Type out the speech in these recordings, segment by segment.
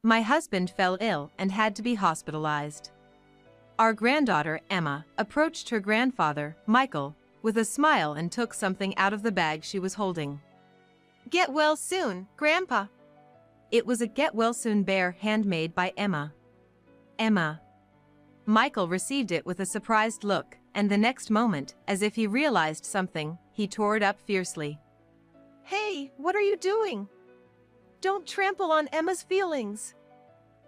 My husband fell ill and had to be hospitalized. Our granddaughter, Emma, approached her grandfather, Michael, with a smile and took something out of the bag she was holding. "Get well soon, Grandpa." It was a get-well-soon bear handmade by Emma. Emma. Michael received it with a surprised look, and the next moment, as if he realized something, he tore it up fiercely. "Hey, what are you doing? Don't trample on Emma's feelings."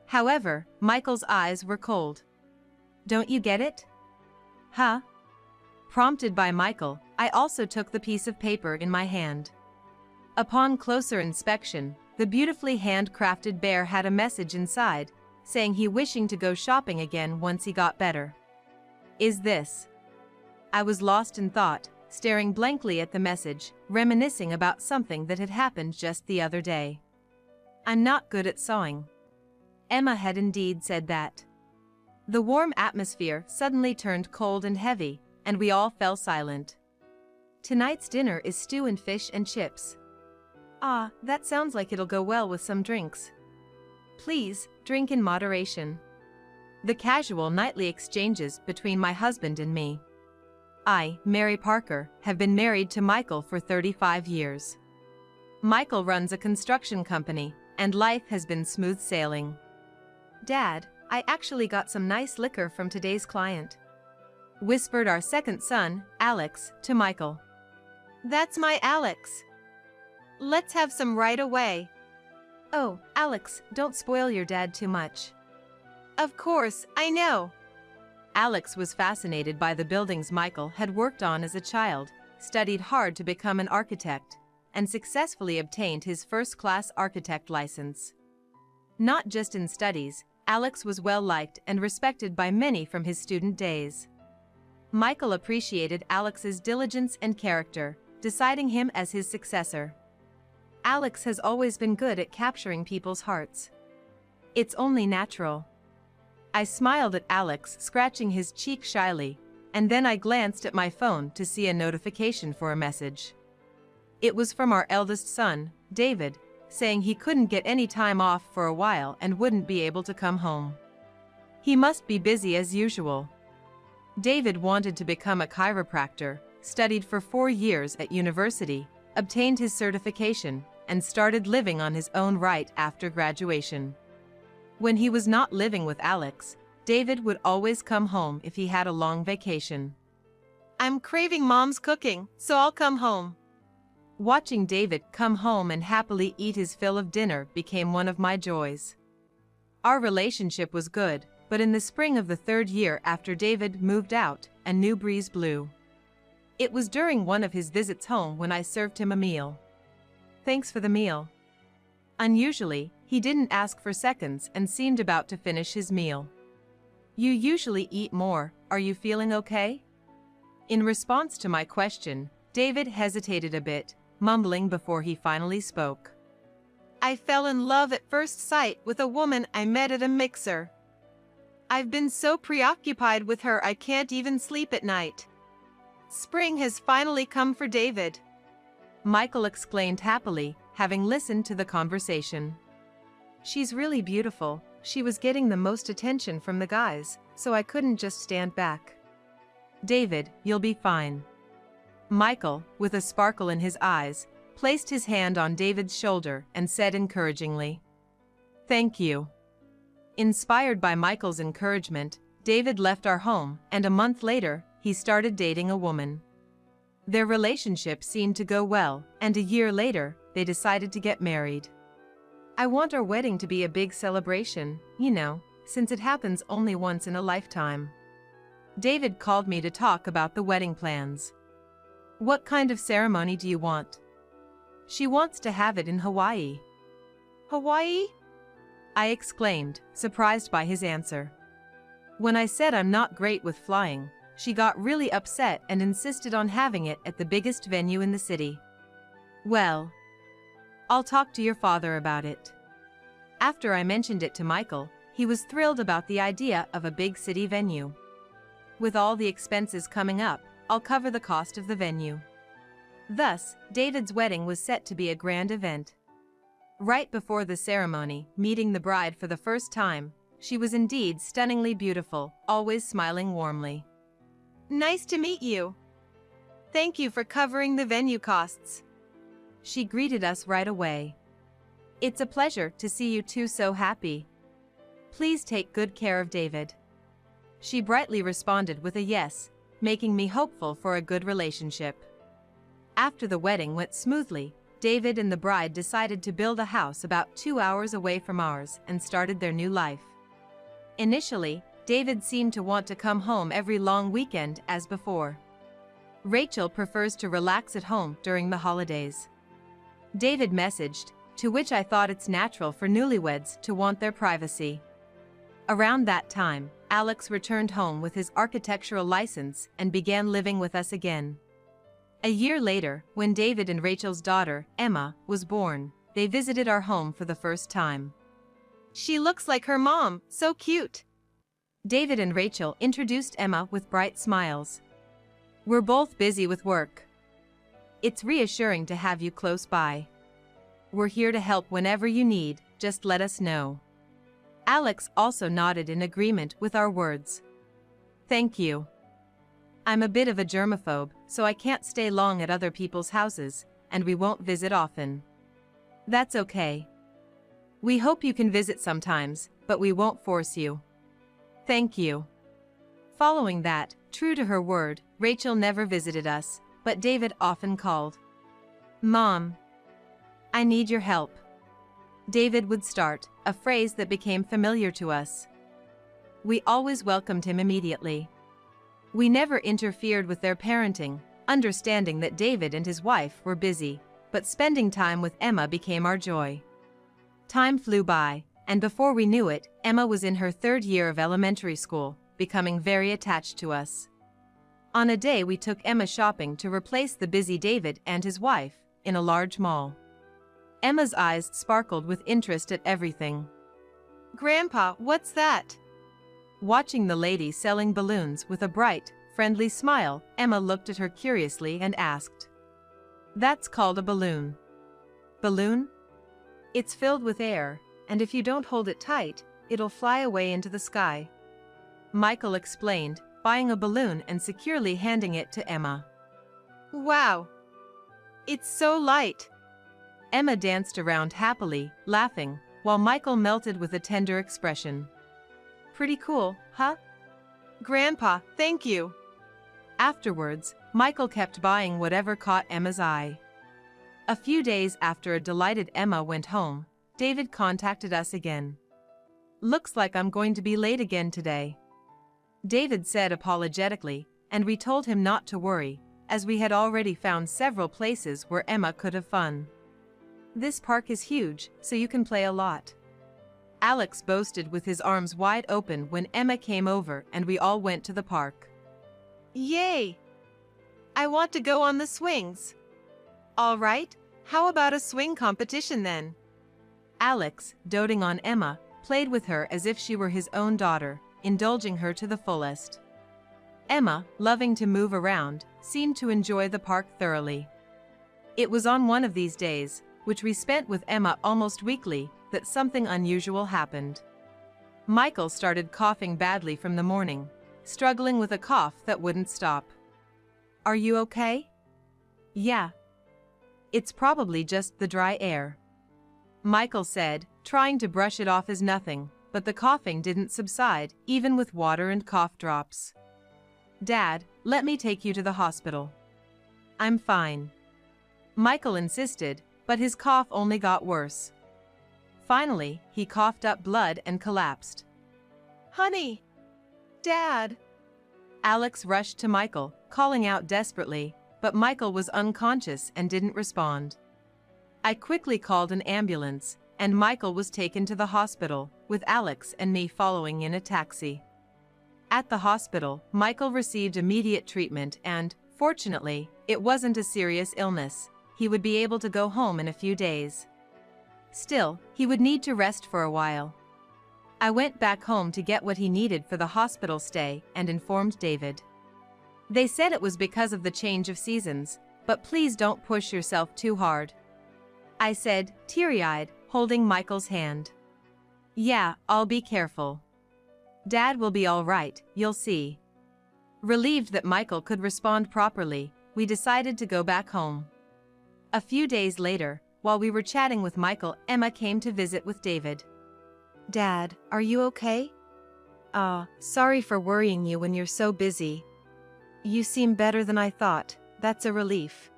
However, Michael's eyes were cold. "Don't you get it?" "Huh?" Prompted by Michael, I also took the piece of paper in my hand. Upon closer inspection, the beautifully handcrafted bear had a message inside, saying he wishing to go shopping again once he got better. Is this? I was lost in thought, staring blankly at the message, reminiscing about something that had happened just the other day. I'm not good at sewing. Emma had indeed said that. The warm atmosphere suddenly turned cold and heavy, and we all fell silent. Tonight's dinner is stew and fish and chips. Ah, that sounds like it'll go well with some drinks. Please, drink in moderation. The casual nightly exchanges between my husband and me. I, Mary Parker, have been married to Michael for 35 years. Michael runs a construction company, and life has been smooth sailing. Dad, I actually got some nice liquor from today's client, whispered our second son, Alex, to Michael. That's my Alex. Let's have some right away. Oh, Alex, don't spoil your dad too much. Of course, I know. Alex was fascinated by the buildings Michael had worked on as a child, studied hard to become an architect, and successfully obtained his first-class architect license. Not just in studies, Alex was well-liked and respected by many from his student days. Michael appreciated Alex's diligence and character, deciding him as his successor. Alex has always been good at capturing people's hearts. It's only natural. I smiled at Alex, scratching his cheek shyly, and then I glanced at my phone to see a notification for a message. It was from our eldest son, David, saying he couldn't get any time off for a while and wouldn't be able to come home. He must be busy as usual. David wanted to become a chiropractor, studied for 4 years at university, obtained his certification, and started living on his own right after graduation. When he was not living with Alex, David would always come home if he had a long vacation. I'm craving Mom's cooking, so I'll come home. Watching David come home and happily eat his fill of dinner became one of my joys. Our relationship was good, but in the spring of the 3rd year after David moved out, a new breeze blew. It was during one of his visits home when I served him a meal. Thanks for the meal. Unusually, he didn't ask for seconds and seemed about to finish his meal. You usually eat more, are you feeling okay? In response to my question, David hesitated a bit, mumbling before he finally spoke. I fell in love at first sight with a woman I met at a mixer. I've been so preoccupied with her I can't even sleep at night. Spring has finally come for David. Michael exclaimed happily, having listened to the conversation. She's really beautiful. She was getting the most attention from the guys, so I couldn't just stand back. David, you'll be fine. Michael, with a sparkle in his eyes, placed his hand on David's shoulder and said encouragingly, Thank you. Inspired by Michael's encouragement, David left our home, and a month later, he started dating a woman. Their relationship seemed to go well, and a year later, they decided to get married. I want our wedding to be a big celebration, you know, since it happens only once in a lifetime. David called me to talk about the wedding plans. What kind of ceremony do you want? She wants to have it in Hawaii. Hawaii? I exclaimed, surprised by his answer. When I said I'm not great with flying, she got really upset and insisted on having it at the biggest venue in the city. Well, I'll talk to your father about it. After I mentioned it to Michael, he was thrilled about the idea of a big city venue. With all the expenses coming up, I'll cover the cost of the venue. Thus, David's wedding was set to be a grand event. Right before the ceremony, meeting the bride for the first time, she was indeed stunningly beautiful, always smiling warmly. "Nice to meet you. Thank you for covering the venue costs." She greeted us right away. "It's a pleasure to see you two so happy. Please take good care of David." She brightly responded with a yes, making me hopeful for a good relationship. After the wedding went smoothly, David and the bride decided to build a house about 2 hours away from ours and started their new life. Initially, David seemed to want to come home every long weekend as before. Rachel prefers to relax at home during the holidays. David messaged, to which I thought it's natural for newlyweds to want their privacy. Around that time, Alex returned home with his architectural license and began living with us again. A year later, when David and Rachel's daughter, Emma, was born, they visited our home for the first time. "She looks like her mom, so cute." David and Rachel introduced Emma with bright smiles. "We're both busy with work. It's reassuring to have you close by. We're here to help whenever you need, just let us know." Alex also nodded in agreement with our words. "Thank you. I'm a bit of a germaphobe, so I can't stay long at other people's houses, and we won't visit often." "That's okay. We hope you can visit sometimes, but we won't force you." "Thank you." Following that, true to her word, Rachel never visited us, but David often called. "Mom, I need your help." David would start, a phrase that became familiar to us. We always welcomed him immediately. We never interfered with their parenting, understanding that David and his wife were busy, but spending time with Emma became our joy. Time flew by, and before we knew it, Emma was in her 3rd year of elementary school, becoming very attached to us. On a day we took Emma shopping to replace the busy David and his wife, in a large mall. Emma's eyes sparkled with interest at everything. "Grandpa, what's that?" Watching the lady selling balloons with a bright, friendly smile, Emma looked at her curiously and asked. "That's called a balloon." "Balloon? It's filled with air, and if you don't hold it tight, it'll fly away into the sky." Michael explained, buying a balloon and securely handing it to Emma. "Wow! It's so light!" Emma danced around happily, laughing, while Michael melted with a tender expression. "Pretty cool, huh?" "Grandpa, thank you." Afterwards, Michael kept buying whatever caught Emma's eye. A few days after a delighted Emma went home, David contacted us again. "Looks like I'm going to be late again today," David said apologetically, and we told him not to worry, as we had already found several places where Emma could have fun. "This park is huge, so you can play a lot," Alex boasted with his arms wide open when Emma came over and we all went to the park. "Yay! I want to go on the swings." "All right, how about a swing competition then?" Alex, doting on Emma, played with her as if she were his own daughter, indulging her to the fullest. Emma, loving to move around, seemed to enjoy the park thoroughly. It was on one of these days, which we spent with Emma almost weekly, that something unusual happened. Michael started coughing badly from the morning, struggling with a cough that wouldn't stop. "Are you okay?" "Yeah. It's probably just the dry air," Michael said, trying to brush it off as nothing, but the coughing didn't subside, even with water and cough drops. "Dad, let me take you to the hospital." "I'm fine," Michael insisted, but his cough only got worse. Finally, he coughed up blood and collapsed. "Honey! Dad!" Alex rushed to Michael, calling out desperately, but Michael was unconscious and didn't respond. I quickly called an ambulance, and Michael was taken to the hospital, with Alex and me following in a taxi. At the hospital, Michael received immediate treatment and, fortunately, it wasn't a serious illness. He would be able to go home in a few days. Still, he would need to rest for a while. I went back home to get what he needed for the hospital stay and informed David. They said it was because of the change of seasons, but please don't push yourself too hard. I said, teary-eyed, holding Michael's hand. "Yeah, I'll be careful. Dad will be all right, you'll see." Relieved that Michael could respond properly, we decided to go back home. A few days later, while we were chatting with Michael, Emma came to visit with David. "Dad, are you okay?" Sorry for worrying you when you're so busy." "You seem better than I thought, that's a relief."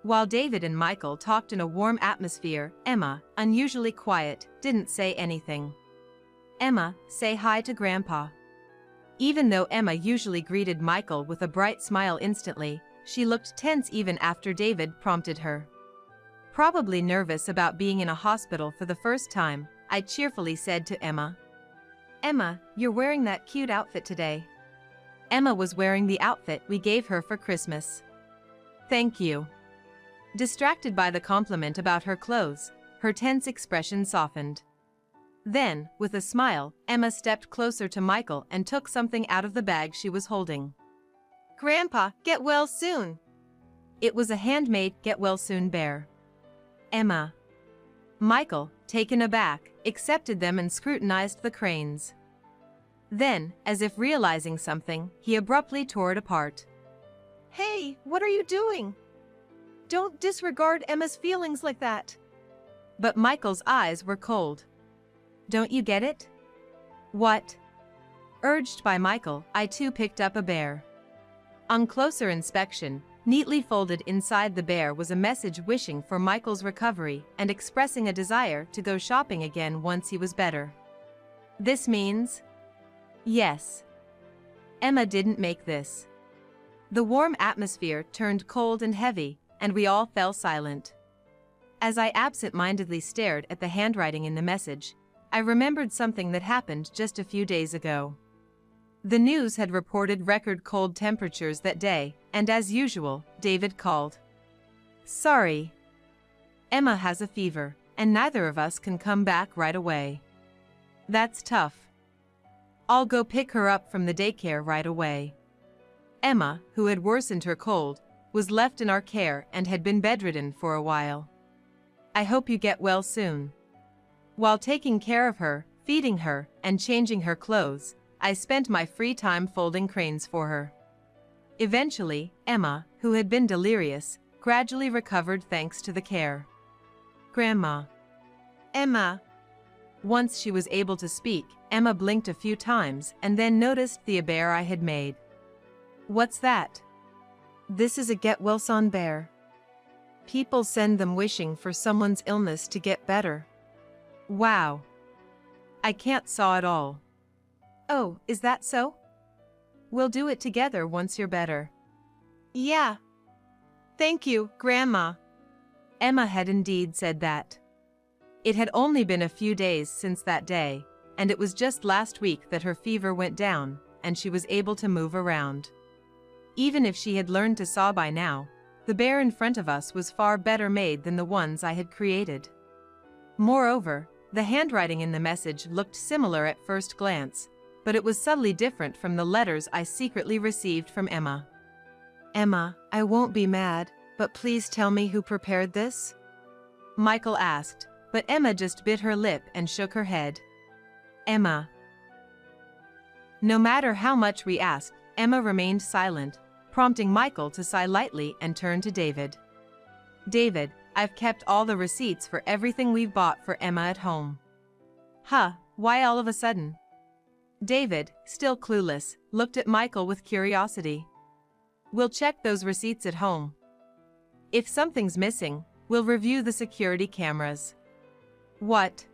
While David and Michael talked in a warm atmosphere, Emma, unusually quiet, didn't say anything. "Emma, say hi to Grandpa." Even though Emma usually greeted Michael with a bright smile instantly, she looked tense even after David prompted her. Probably nervous about being in a hospital for the first time, I cheerfully said to Emma, "Emma, you're wearing that cute outfit today." Emma was wearing the outfit we gave her for Christmas. "Thank you." Distracted by the compliment about her clothes, her tense expression softened. Then, with a smile, Emma stepped closer to Michael and took something out of the bag she was holding. "Grandpa, get well soon." It was a handmade get well soon bear. Emma. Michael, taken aback, accepted them and scrutinized the cranes. Then, as if realizing something, he abruptly tore it apart. "Hey, what are you doing? Don't disregard Emma's feelings like that." But Michael's eyes were cold. "Don't you get it?" "What?" Urged by Michael, I too picked up a bear. On closer inspection, neatly folded inside the bear was a message wishing for Michael's recovery and expressing a desire to go shopping again once he was better. "This means?" "Yes." Emma didn't make this. The warm atmosphere turned cold and heavy, and we all fell silent. As I absent-mindedly stared at the handwriting in the message, I remembered something that happened just a few days ago. The news had reported record cold temperatures that day, and as usual, David called. "Sorry. Emma has a fever, and neither of us can come back right away." "That's tough. I'll go pick her up from the daycare right away." Emma, who had worsened her cold, was left in our care and had been bedridden for a while. "I hope you get well soon." While taking care of her, feeding her, and changing her clothes, I spent my free time folding cranes for her. Eventually, Emma, who had been delirious, gradually recovered thanks to the care. "Grandma." "Emma." Once she was able to speak, Emma blinked a few times and then noticed the bear I had made. "What's that?" "This is a get well soon bear. People send them wishing for someone's illness to get better." "Wow. I can't saw it all." "Oh, is that so? We'll do it together once you're better." "Yeah. Thank you, Grandma." Emma had indeed said that. It had only been a few days since that day, and it was just last week that her fever went down, and she was able to move around. Even if she had learned to saw by now, the bear in front of us was far better made than the ones I had created. Moreover, the handwriting in the message looked similar at first glance, but it was subtly different from the letters I secretly received from Emma. "Emma, I won't be mad, but please tell me who prepared this?" Michael asked, but Emma just bit her lip and shook her head. "Emma." No matter how much we asked, Emma remained silent, prompting Michael to sigh lightly and turn to David. "David, I've kept all the receipts for everything we've bought for Emma at home." "Huh, why all of a sudden?" David, still clueless, looked at Michael with curiosity. "We'll check those receipts at home. If something's missing, we'll review the security cameras." "What?"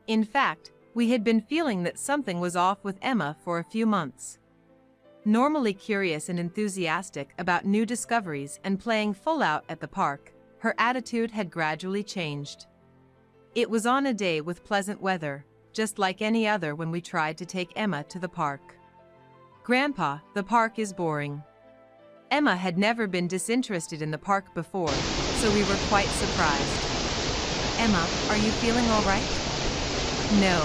In fact, we had been feeling that something was off with Emma for a few months. Normally curious and enthusiastic about new discoveries and playing full out at the park, her attitude had gradually changed. It was on a day with pleasant weather, just like any other when we tried to take Emma to the park. "Grandpa, the park is boring." Emma had never been disinterested in the park before, so we were quite surprised. "Emma, are you feeling all right?" "No.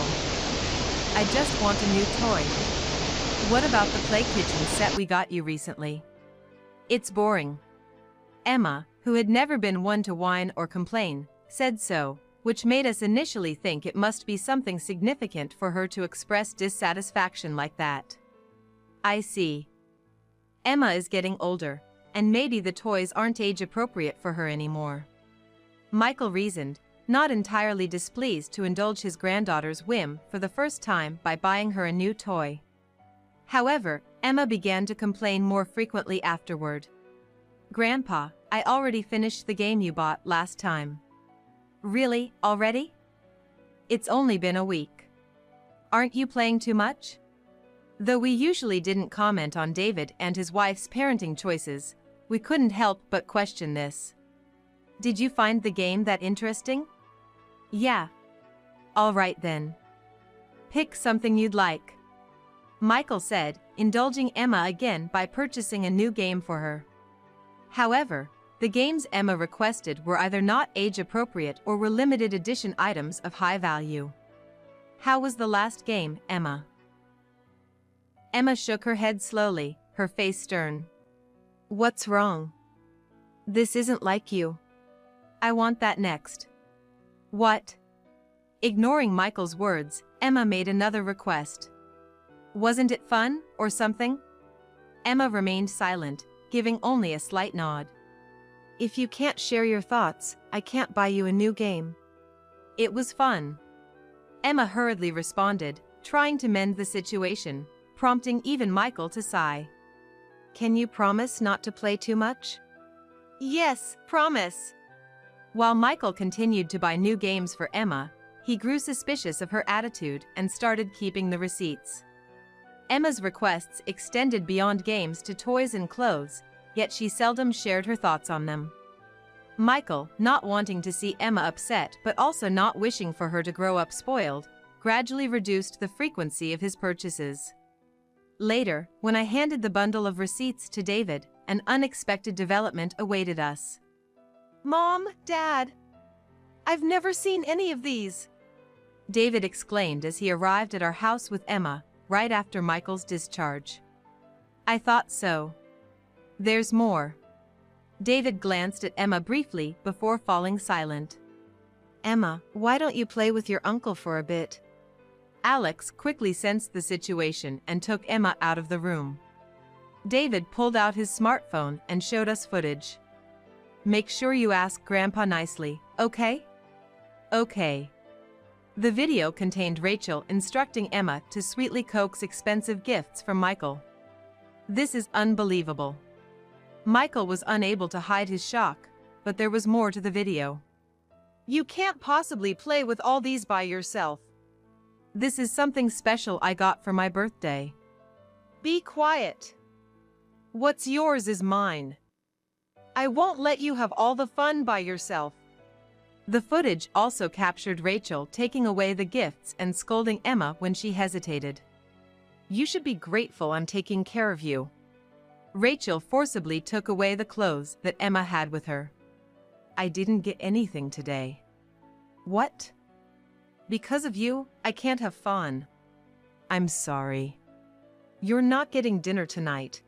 I just want a new toy." "What about the play kitchen set we got you recently?" "It's boring." Emma, who had never been one to whine or complain, said so, which made us initially think it must be something significant for her to express dissatisfaction like that. I see. Emma is getting older, and maybe the toys aren't age-appropriate for her anymore. Michael reasoned, not entirely displeased to indulge his granddaughter's whim for the first time by buying her a new toy. However, Emma began to complain more frequently afterward. "Grandpa, I already finished the game you bought last time." "Really, already? It's only been a week. Aren't you playing too much?" Though we usually didn't comment on David and his wife's parenting choices, we couldn't help but question this. "Did you find the game that interesting?" "Yeah." "All right then. Pick something you'd like," Michael said, indulging Emma again by purchasing a new game for her. However, the games Emma requested were either not age-appropriate or were limited edition items of high value. "How was the last game, Emma?" Emma shook her head slowly, her face stern. "What's wrong? This isn't like you. I want that next." "What?" Ignoring Michael's words, Emma made another request. "Wasn't it fun, or something?" Emma remained silent, giving only a slight nod. "If you can't share your thoughts, I can't buy you a new game." "It was fun," Emma hurriedly responded, trying to mend the situation, prompting even Michael to sigh. "Can you promise not to play too much?" "Yes, promise." While Michael continued to buy new games for Emma, he grew suspicious of her attitude and started keeping the receipts. Emma's requests extended beyond games to toys and clothes, yet she seldom shared her thoughts on them. Michael, not wanting to see Emma upset but also not wishing for her to grow up spoiled, gradually reduced the frequency of his purchases. Later, when I handed the bundle of receipts to David, an unexpected development awaited us. "Mom, Dad, I've never seen any of these," David exclaimed as he arrived at our house with Emma, right after Michael's discharge. "I thought so. There's more." David glanced at Emma briefly before falling silent. "Emma, why don't you play with your uncle for a bit?" Alex quickly sensed the situation and took Emma out of the room. David pulled out his smartphone and showed us footage. "Make sure you ask Grandpa nicely, okay?" "Okay." The video contained Rachel instructing Emma to sweetly coax expensive gifts from Michael. "This is unbelievable." Michael was unable to hide his shock, but there was more to the video. "You can't possibly play with all these by yourself. This is something special I got for my birthday." "Be quiet. What's yours is mine. I won't let you have all the fun by yourself." The footage also captured Rachel taking away the gifts and scolding Emma when she hesitated. "You should be grateful I'm taking care of you." Rachel forcibly took away the clothes that Emma had with her. "I didn't get anything today." "What?" "Because of you, I can't have fun." "I'm sorry." "You're not getting dinner tonight."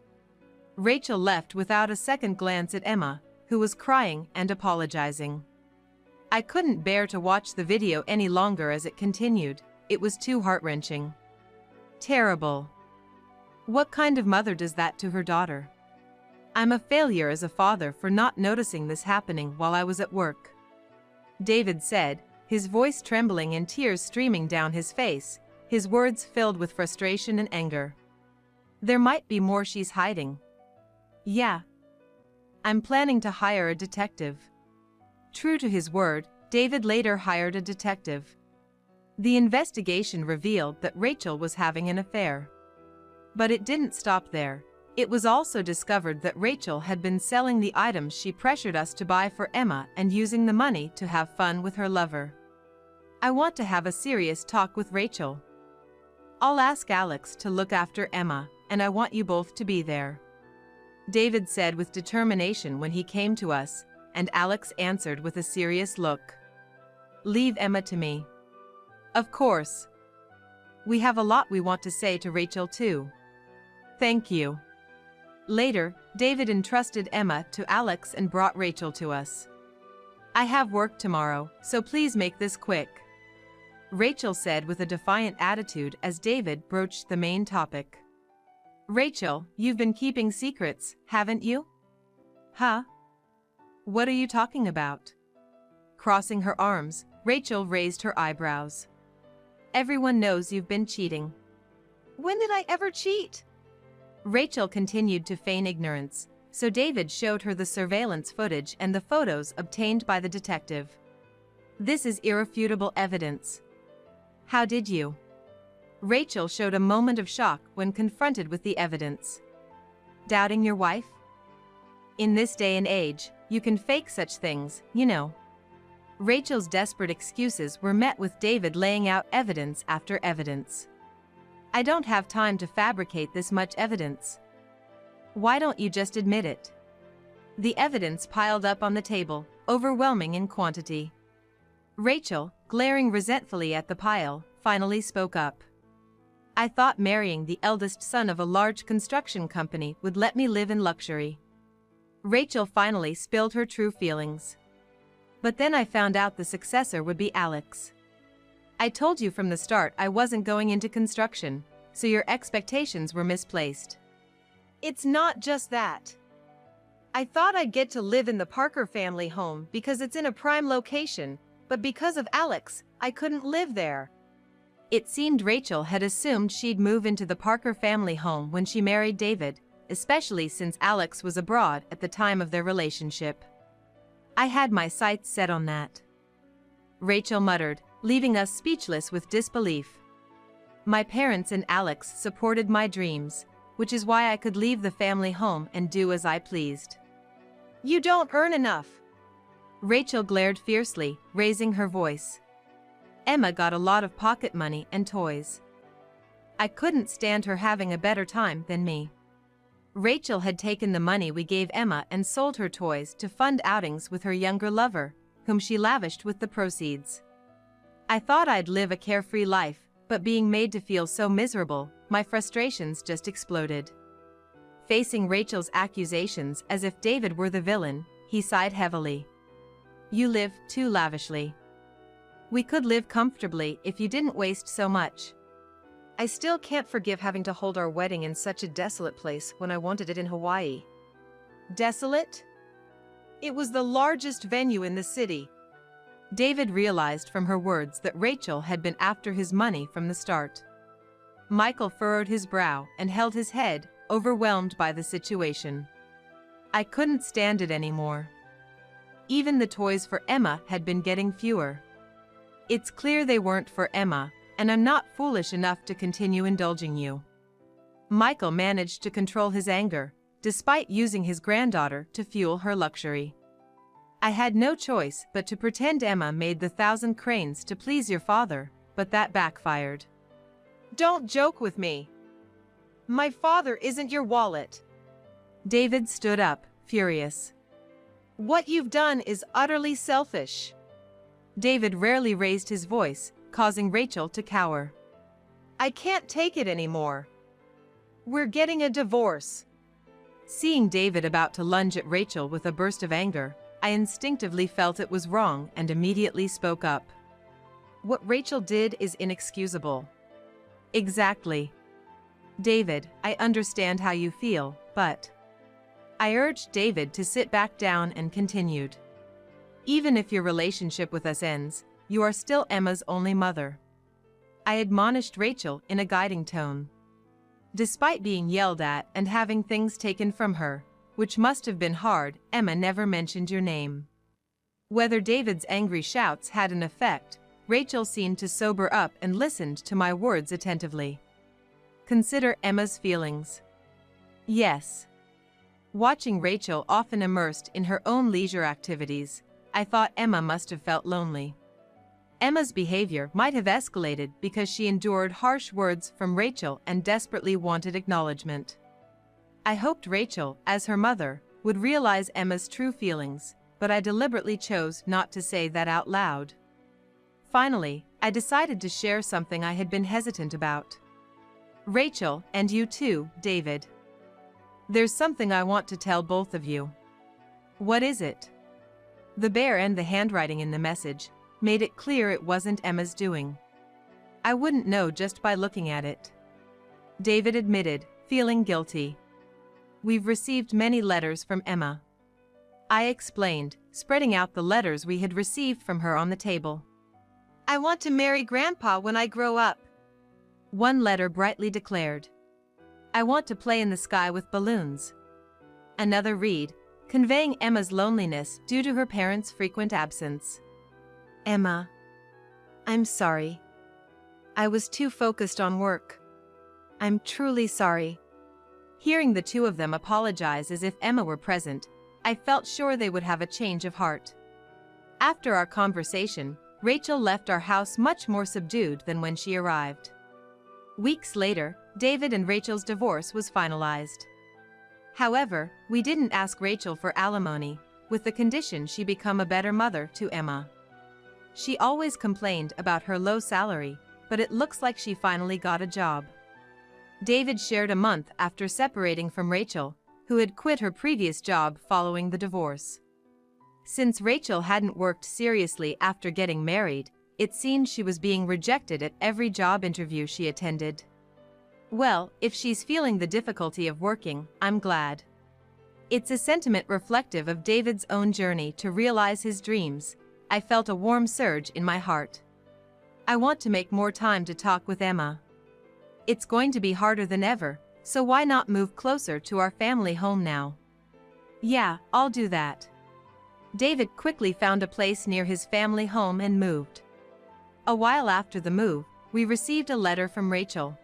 Rachel left without a second glance at Emma, who was crying and apologizing. I couldn't bear to watch the video any longer as it continued. It was too heart-wrenching. Terrible. What kind of mother does that to her daughter? I'm a failure as a father for not noticing this happening while I was at work," David said, his voice trembling and tears streaming down his face, his words filled with frustration and anger. "There might be more she's hiding." "Yeah. I'm planning to hire a detective." True to his word, David later hired a detective. The investigation revealed that Rachel was having an affair. But it didn't stop there. It was also discovered that Rachel had been selling the items she pressured us to buy for Emma and using the money to have fun with her lover. I want to have a serious talk with Rachel. I'll ask Alex to look after Emma, and I want you both to be there," David said with determination when he came to us, and Alex answered with a serious look. "Leave Emma to me." "Of course. We have a lot we want to say to Rachel too." "Thank you." Later, David entrusted Emma to Alex and brought Rachel to us. I have work tomorrow, so please make this quick," Rachel said with a defiant attitude as David broached the main topic. "Rachel, you've been keeping secrets, haven't you?" "Huh? What are you talking about?" Crossing her arms, Rachel raised her eyebrows. "Everyone knows you've been cheating." "When did I ever cheat?" Rachel continued to feign ignorance, so David showed her the surveillance footage and the photos obtained by the detective. "This is irrefutable evidence." "How did you?" Rachel showed a moment of shock when confronted with the evidence. "Doubting your wife? In this day and age, you can fake such things, you know." Rachel's desperate excuses were met with David laying out evidence after evidence. "I don't have time to fabricate this much evidence. Why don't you just admit it?" The evidence piled up on the table, overwhelming in quantity. Rachel, glaring resentfully at the pile, finally spoke up. "I thought marrying the eldest son of a large construction company would let me live in luxury." Rachel finally spilled her true feelings. "But then I found out the successor would be Alex. I told you from the start I wasn't going into construction, so your expectations were misplaced." "It's not just that. I thought I'd get to live in the Parker family home because it's in a prime location, but because of Alex, I couldn't live there." It seemed Rachel had assumed she'd move into the Parker family home when she married David, especially since Alex was abroad at the time of their relationship. "I had my sights set on that," Rachel muttered, leaving us speechless with disbelief. "My parents and Alex supported my dreams, which is why I could leave the family home and do as I pleased." "You don't earn enough." Rachel glared fiercely, raising her voice. "Emma got a lot of pocket money and toys. I couldn't stand her having a better time than me." Rachel had taken the money we gave Emma and sold her toys to fund outings with her younger lover, whom she lavished with the proceeds. "I thought I'd live a carefree life, but being made to feel so miserable, my frustrations just exploded." Facing Rachel's accusations as if David were the villain, he sighed heavily. "You live too lavishly. We could live comfortably if you didn't waste so much." "I still can't forgive having to hold our wedding in such a desolate place when I wanted it in Hawaii." "Desolate? It was the largest venue in the city." David realized from her words that Rachel had been after his money from the start. Michael furrowed his brow and held his head, overwhelmed by the situation. "I couldn't stand it anymore. Even the toys for Emma had been getting fewer. It's clear they weren't for Emma, and I'm not foolish enough to continue indulging you." Michael managed to control his anger, despite using his granddaughter to fuel her luxury. "I had no choice but to pretend Emma made the 1,000 cranes to please your father, but that backfired." "Don't joke with me. My father isn't your wallet." David stood up, furious. "What you've done is utterly selfish." David rarely raised his voice, causing Rachel to cower. "I can't take it anymore. We're getting a divorce." Seeing David about to lunge at Rachel with a burst of anger, I instinctively felt it was wrong and immediately spoke up. "What Rachel did is inexcusable." "Exactly. David, I understand how you feel, but..." I urged David to sit back down and continued. "Even if your relationship with us ends, you are still Emma's only mother." I admonished Rachel in a guiding tone. "Despite being yelled at and having things taken from her, which must have been hard, Emma never mentioned your name." Whether David's angry shouts had an effect, Rachel seemed to sober up and listened to my words attentively. "Consider Emma's feelings." "Yes." Watching Rachel often immersed in her own leisure activities, I thought Emma must have felt lonely. Emma's behavior might have escalated because she endured harsh words from Rachel and desperately wanted acknowledgement. I hoped Rachel, as her mother, would realize Emma's true feelings, but I deliberately chose not to say that out loud. Finally, I decided to share something I had been hesitant about. "Rachel, and you too, David. There's something I want to tell both of you." "What is it?" The bear and the handwriting in the message made it clear it wasn't Emma's doing. I wouldn't know just by looking at it. David admitted, feeling guilty. We've received many letters from Emma. I explained, spreading out the letters we had received from her on the table. I want to marry Grandpa when I grow up. One letter brightly declared. I want to play in the sky with balloons. Another read, conveying Emma's loneliness due to her parents' frequent absence. Emma, I'm sorry. I was too focused on work. I'm truly sorry. Hearing the two of them apologize as if Emma were present, I felt sure they would have a change of heart. After our conversation, Rachel left our house much more subdued than when she arrived. Weeks later, David and Rachel's divorce was finalized. However, we didn't ask Rachel for alimony, with the condition she become a better mother to Emma. She always complained about her low salary, but it looks like she finally got a job. David shared a month after separating from Rachel, who had quit her previous job following the divorce. Since Rachel hadn't worked seriously after getting married, it seemed she was being rejected at every job interview she attended. Well, if she's feeling the difficulty of working, I'm glad. It's a sentiment reflective of David's own journey to realize his dreams. I felt a warm surge in my heart. I want to make more time to talk with Emma. It's going to be harder than ever, so why not move closer to our family home now? Yeah, I'll do that. David quickly found a place near his family home and moved. A while after the move, we received a letter from Rachel.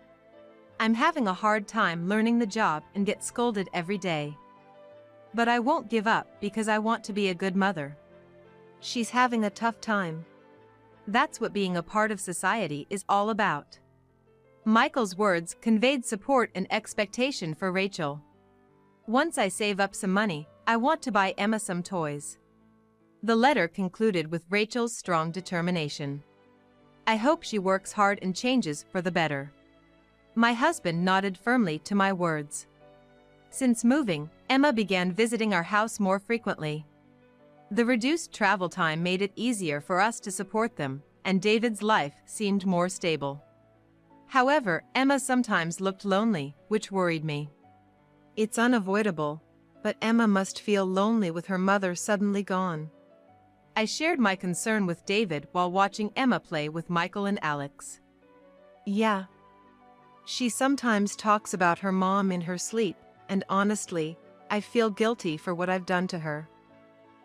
I'm having a hard time learning the job and get scolded every day. But I won't give up because I want to be a good mother. She's having a tough time. That's what being a part of society is all about. Michael's words conveyed support and expectation for Rachel. Once I save up some money, I want to buy Emma some toys. The letter concluded with Rachel's strong determination. I hope she works hard and changes for the better. My husband nodded firmly to my words. Since moving, Emma began visiting our house more frequently. The reduced travel time made it easier for us to support them, and David's life seemed more stable. However, Emma sometimes looked lonely, which worried me. It's unavoidable, but Emma must feel lonely with her mother suddenly gone. I shared my concern with David while watching Emma play with Michael and Alex. Yeah. She sometimes talks about her mom in her sleep, and honestly, I feel guilty for what I've done to her.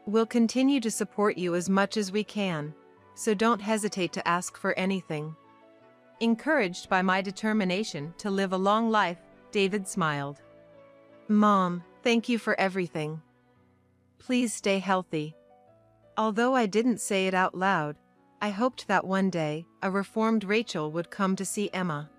We'll continue to support you as much as we can, so don't hesitate to ask for anything. Encouraged by my determination to live a long life, David smiled. Mom, thank you for everything. Please stay healthy. Although I didn't say it out loud, I hoped that one day, a reformed Rachel would come to see Emma.